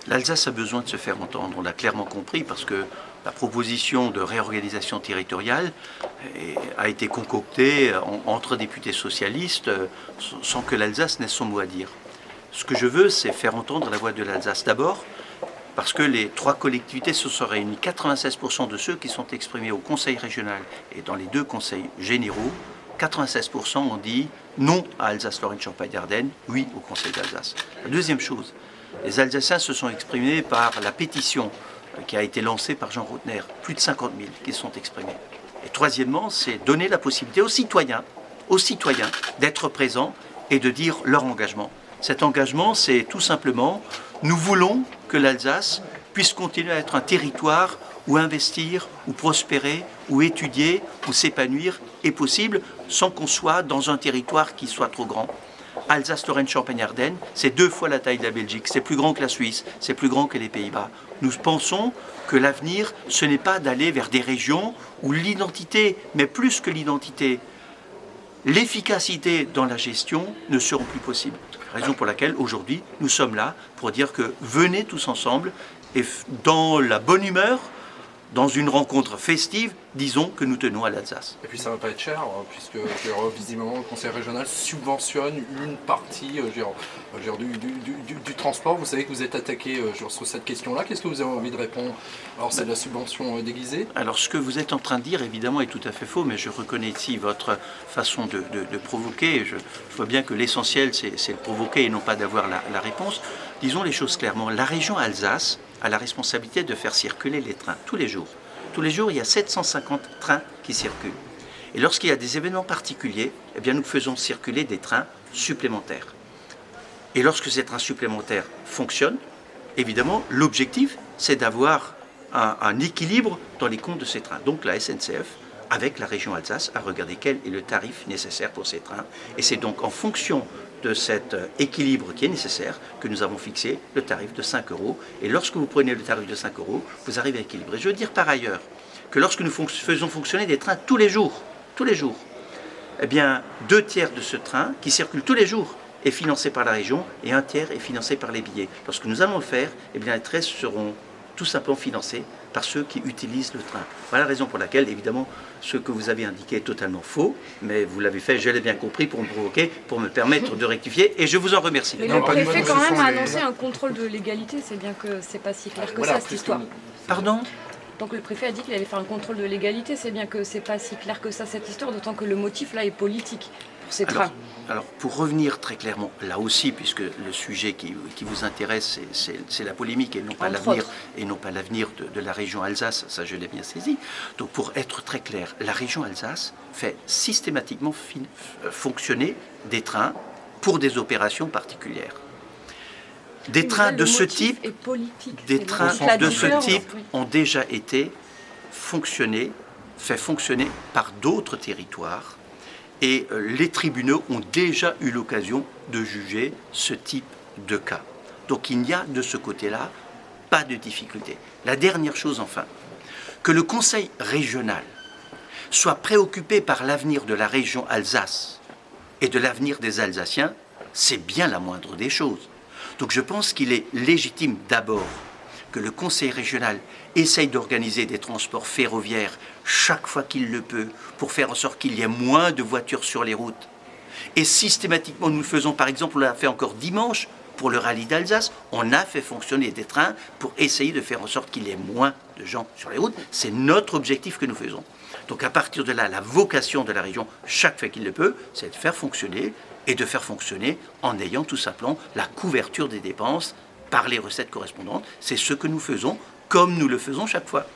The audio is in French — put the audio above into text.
L'Alsace a besoin de se faire entendre, on l'a clairement compris, parce que la proposition de réorganisation territoriale a été concoctée entre députés socialistes sans que l'Alsace n'ait son mot à dire. Ce que je veux, c'est faire entendre la voix de l'Alsace. D'abord, parce que les trois collectivités se sont réunies. 96% de ceux qui sont exprimés au Conseil régional et dans les deux conseils généraux, 96% ont dit non à Alsace-Lorraine-Champagne-Ardenne, oui au Conseil d'Alsace. La deuxième chose, les Alsaciens se sont exprimés par la pétition qui a été lancée par Jean Rotner. Plus de 50 000 qui sont exprimés. Et troisièmement, c'est donner la possibilité aux citoyens d'être présents et de dire leur engagement. Cet engagement, c'est tout simplement, nous voulons que l'Alsace puisse continuer à être un territoire où investir, où prospérer, où étudier, où s'épanouir est possible sans qu'on soit dans un territoire qui soit trop grand. Alsace-Lorraine-Champagne-Ardenne, c'est 2 fois la taille de la Belgique, c'est plus grand que la Suisse, c'est plus grand que les Pays-Bas. Nous pensons que l'avenir, ce n'est pas d'aller vers des régions où l'identité, mais plus que l'identité, l'efficacité dans la gestion ne seront plus possibles. Raison pour laquelle aujourd'hui nous sommes là pour dire que venez tous ensemble et dans la bonne humeur, dans une rencontre festive, disons que nous tenons à l'Alsace. Et puis ça ne va pas être cher, puisque visiblement le Conseil régional subventionne une partie du transport. Vous savez que vous êtes attaqué sur cette question-là. Qu'est-ce que vous avez envie de répondre? Alors c'est de la subvention déguisée? Alors ce que vous êtes en train de dire évidemment est tout à fait faux, mais je reconnais ici votre façon de provoquer. Je vois bien que l'essentiel c'est de provoquer et non pas d'avoir la réponse. Disons les choses clairement, la région Alsace a la responsabilité de faire circuler les trains tous les jours. Tous les jours, il y a 750 trains qui circulent. Et lorsqu'il y a des événements particuliers, eh bien, nous faisons circuler des trains supplémentaires. Et lorsque ces trains supplémentaires fonctionnent, évidemment, l'objectif, c'est d'avoir un équilibre dans les comptes de ces trains. Donc la SNCF, avec la région Alsace, a regardé quel est le tarif nécessaire pour ces trains. Et c'est donc en fonction de cet équilibre qui est nécessaire que nous avons fixé le tarif de 5 €. Et lorsque vous prenez le tarif de 5 €, vous arrivez à équilibrer. Je veux dire par ailleurs que lorsque nous faisons fonctionner des trains tous les jours, eh bien 2 tiers de ce train qui circule tous les jours est financé par la région et 1 tiers est financé par les billets. Lorsque nous allons le faire, eh bien les trains seront tout simplement financés par ceux qui utilisent le train. Voilà la raison pour laquelle, évidemment, ce que vous avez indiqué est totalement faux, mais vous l'avez fait, je l'ai bien compris, pour me provoquer, pour me permettre de rectifier, et je vous en remercie. Mais le préfet quand même a annoncé un contrôle de légalité, c'est bien que c'est pas si clair que ça, cette histoire. Pardon ? Donc le préfet a dit qu'il allait faire un contrôle de légalité, c'est bien que c'est pas si clair que ça, cette histoire, d'autant que le motif là est politique pour ces trains. Alors, pour revenir très clairement, là aussi, puisque le sujet qui vous intéresse, c'est la polémique et non pas l'avenir de la région Alsace, ça je l'ai bien saisi. Donc pour être très clair, la région Alsace fait systématiquement fonctionner des trains pour des opérations particulières. Des trains de ce type, ont déjà été fait fonctionner par d'autres territoires. Et les tribunaux ont déjà eu l'occasion de juger ce type de cas. Donc il n'y a de ce côté-là pas de difficulté. La dernière chose enfin, que le Conseil régional soit préoccupé par l'avenir de la région Alsace et de l'avenir des Alsaciens, c'est bien la moindre des choses. Donc je pense qu'il est légitime d'abord que le Conseil régional essaye d'organiser des transports ferroviaires chaque fois qu'il le peut pour faire en sorte qu'il y ait moins de voitures sur les routes. Et systématiquement, nous le faisons, par exemple, on l'a fait encore dimanche pour le rallye d'Alsace, on a fait fonctionner des trains pour essayer de faire en sorte qu'il y ait moins de gens sur les routes. C'est notre objectif que nous faisons. Donc à partir de là, la vocation de la région, chaque fois qu'il le peut, c'est de faire fonctionner et de faire fonctionner en ayant tout simplement la couverture des dépenses par les recettes correspondantes. C'est ce que nous faisons, comme nous le faisons chaque fois.